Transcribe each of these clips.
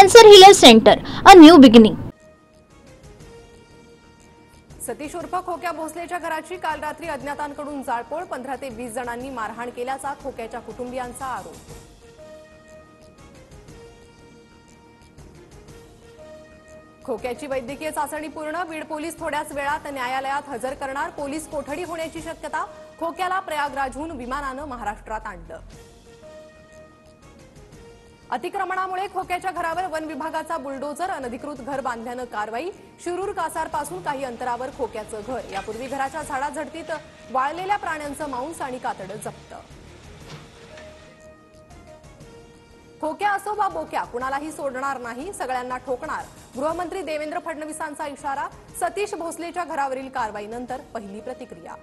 Cancer Healer Center, a new beginning. Satish उर्फ खोक्या भोसलेच्या घराची काल रात्री अज्ञातांकडून जाळपोळ, 15 ते 20 जणांनी मारहाण केल्याचा खोक्याच्या कुटुंबियांचा आरोप। खोक्याची वैद्यकीय चाचणी पूर्ण, बीड पोलीस थोड्याच वेळात न्यायालयात हजर करणार, पोलीस कोठडी होण्याची शक्यता, खोक्याला प्रयागराजहून विमानानं महाराष्ट्रात आणलं। अतिक्रमणामुळे खोक्याच्या घरावर वन विभागाचा बुलडोजर, अनधिकृत घर बांधल्यानं कारवाई, शिरूर कासारपासून काही अंतरावर खोक्याचं घर, यापूर्वी घराच्या झाडाझडतीत वाळलेल्या प्राण्यांचं मांस आणि कातडं जप्त। खोक्या असो वा बोक्या, कुणालाही सोडणार नाही, सगळ्यांना ठोकणार, गृहमंत्री देवेंद्र फडणवीसांचा इशारा, सतीश भोसलेच्या घरावरील कारवाईनंतर पहिली प्रतिक्रिया।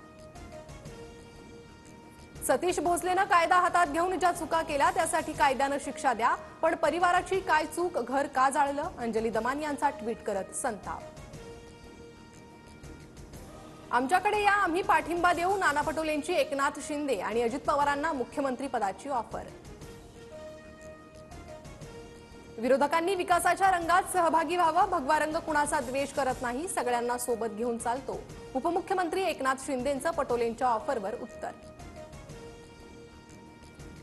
सतीश भोसलेनं कायदा हातात घेऊन ज्या चुका केल्या त्यासाठी कायद्यानं शिक्षा द्या, पण परिवाराची काय चूक, घर का जाळलं, अंजली दमान यांचा ट्विट करत संताप। आमच्याकडे या, आम्ही पाठिंबा देऊ, नाना पटोलेंची एकनाथ शिंदे आणि अजित पवारांना मुख्यमंत्री पदाची ऑफर। विरोधकांनी विकासाच्या रंगात सहभागी व्हावं, भगवा रंग कुणाचा द्वेष करत नाही, सगळ्यांना सोबत घेऊन चालतो, उपमुख्यमंत्री एकनाथ शिंदेंचं पटोलेंच्या ऑफरवर उत्तर।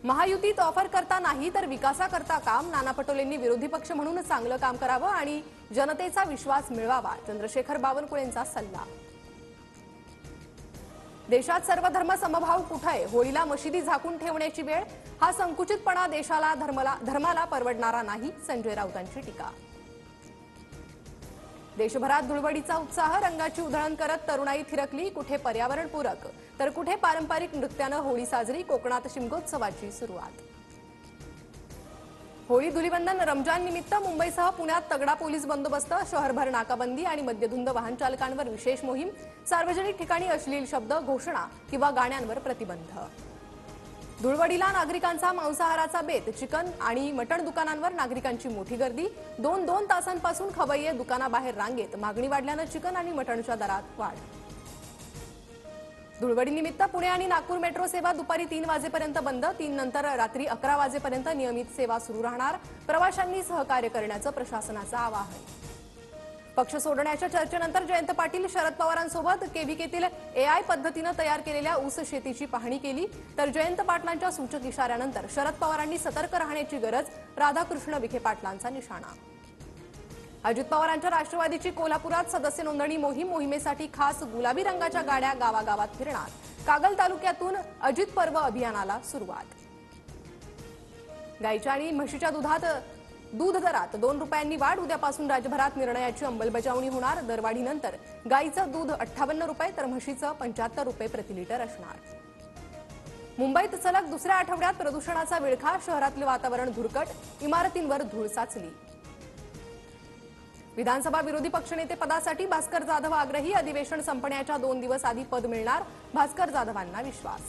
महायुतीत ऑफर करता नाही तर विकासाकरता काम, नाना पटोलेंनी विरोधी पक्ष म्हणून चांगलं काम करावं आणि जनतेचा विश्वास मिळवावा, चंद्रशेखर बावनकुळेंचा सल्ला। देशात सर्वधर्म समभाव कुठे, होळीला मशिदी झाकून ठेवण्याची वेळ, हा संकुचितपणा देशाला धर्माला परवडणारा नाही, संजय राऊतांची टीका। देशभरात धुळवडीचा उत्साह, रंगाची उधळण करत तरुणाई थिरकली, कुठे पर्यावरणपूरक तर कुठे पारंपरिक नृत्यानं होळी साजरी, कोकणात शिमगोत्सवाची सुरुवात। होळी धुलीवंदन रमजान निमित्त मुंबईसह पुण्यात तगडा पोलीस बंदोबस्त, शहरभर नाकाबंदी आणि मद्यधुंद वाहन चालकांवर विशेष मोहीम, सार्वजनिक ठिकाणी अश्लील शब्द, घोषणा किंवा गाण्यांवर प्रतिबंध। धुळवडीला नागरिकांचा मांसाहाराचा बेत, चिकन आणि मटण दुकानांवर नागरिकांची मोठी गर्दी, 2-2 तासांपासून खवय्ये दुकानाबाहेर रांगेत, मागणी वाढल्यानं चिकन आणि मटणच्या दरात वाढ। धुळवडीनिमित्त पुणे आणि नागपूर मेट्रो सेवा दुपारी 3 वाजेपर्यंत बंद, 3 नंतर रात्री 11 वाजेपर्यंत नियमित सेवा सुरू राहणार, प्रवाशांनी सहकार्य करण्याचं प्रशासनाचं आवाहन। पक्ष सोडण्याच्या चर्चेनंतर जयंत पाटील शरद पवारांसोबत केव्हीकेतील एआय पद्धतीनं तयार केलेल्या ऊस शेतीची पाहणी केली, तर जयंत पाटलांच्या सूचक इशाऱ्यानंतर शरद पवारांनी सतर्क राहण्याची गरज, राधाकृष्ण विखे पाटलांचा निशाणा। अजित पवारांच्या राष्ट्रवादीची कोल्हापुरात सदस्य नोंदणी मोहीम, मोहिमेसाठी खास गुलाबी रंगाच्या गाड्या गावागावात फिरणार, कागल तालुक्यातून अजित पर्व अभियानाला सुरुवात। गायच्या आणि म्हशीच्या दूध दरात 2 रुपयांनी वाढ, उद्यापासून राज्यभरात निर्णयाची अंमलबजावणी होणार, दरवाढीनंतर गायीचं दूध 58 रुपये तर म्हशीचं 75 रुपये प्रति लिटर असणार। मुंबईत सलग दुसऱ्या आठवड्यात प्रदूषणाचा विळखा, शहरातलं वातावरण धुरकट, इमारतींवर धूळ साचली। विधानसभा विरोधी पक्षनेते पदासाठी भास्कर जाधव आग्रही, अधिवेशन संपण्याच्या 2 दिवस आधी पद मिळणार, भास्कर जाधवांना विश्वास।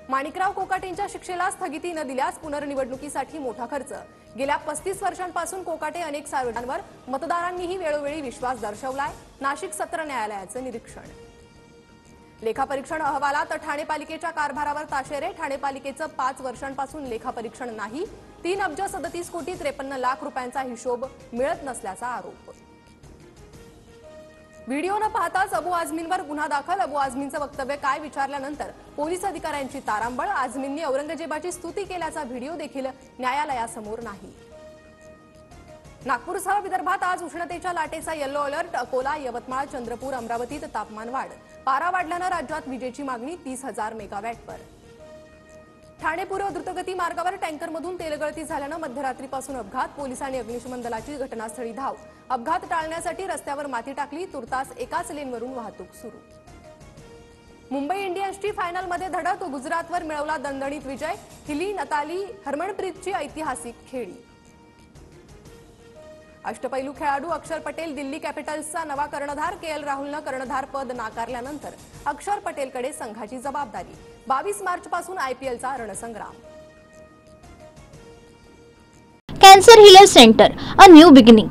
माणिकराव कोकाटेंच्या शिक्षेला स्थगिती न दिल्यास पुनर्निवडणुकीसाठी मोठा खर्च, गेल्या 35 वर्षांपासून कोकाटे अनेक सार्वजनिकांवर, मतदारांनीही वेळोवेळी विश्वास दर्शवलाय, नाशिक सत्र न्यायालयाचं निरीक्षण। लेखापरीक्षण अहवालात ठाणे पालिकेच्या कारभारावर ताशेरे, ठाणे पालिकेचं 5 वर्षांपासून लेखापरीक्षण नाही, 3 अब्ज 37 कोटी 53 लाख रुपयांचा हिशोब मिळत नसल्याचा आरोप। व्हिडिओ न पाहताच अबू आझमींवर गुन्हा दाखल, अबू आझमींचं वक्तव्य काय विचारल्यानंतर पोलीस अधिकाऱ्यांची तारांबळ, आझमींनी औरंगजेबाची स्तुती केल्याचा व्हिडिओ देखील न्यायालयासमोर नाही। नागपूरसह विदर्भात आज उष्णतेच्या लाटेचा येलो अलर्ट, अकोला, यवतमाळ, चंद्रपूर, अमरावतीत तापमान वाढ, पारा वाढल्यानं राज्यात विजेची मागणी 30,000 मेगावॅटवर। ठाणे पूर्व द्रुतगती मार्गावर टँकरमधून तेलगळती झाल्यानं मध्यरात्रीपासून अपघात, पोलीस आणि अग्निशमन दलाची घटनास्थळी धाव, अपघात टाळण्यासाठी रस्त्यावर माती टाकली, तुर्तास एकाच लेनवरून वाहतूक सुरू। मुंबई इंडियन्सची फायनलमध्ये धडक, गुजरातवर मिळवला दणदणीत विजय, हिली, नताली, हरमनप्रीतची ऐतिहासिक खेळी। अष्टपैलू खेळाडू अक्षर पटेल दिल्ली कॅपिटल्सचा नवा कर्णधार, केएल राहुलनं कर्णधार पद नाकारल्यानंतर अक्षर पटेलकडे संघाची जबाबदारी, 22 मार्चपासून आयपीएलचा रणसंग्राम। Cancer Healer Center, a new beginning.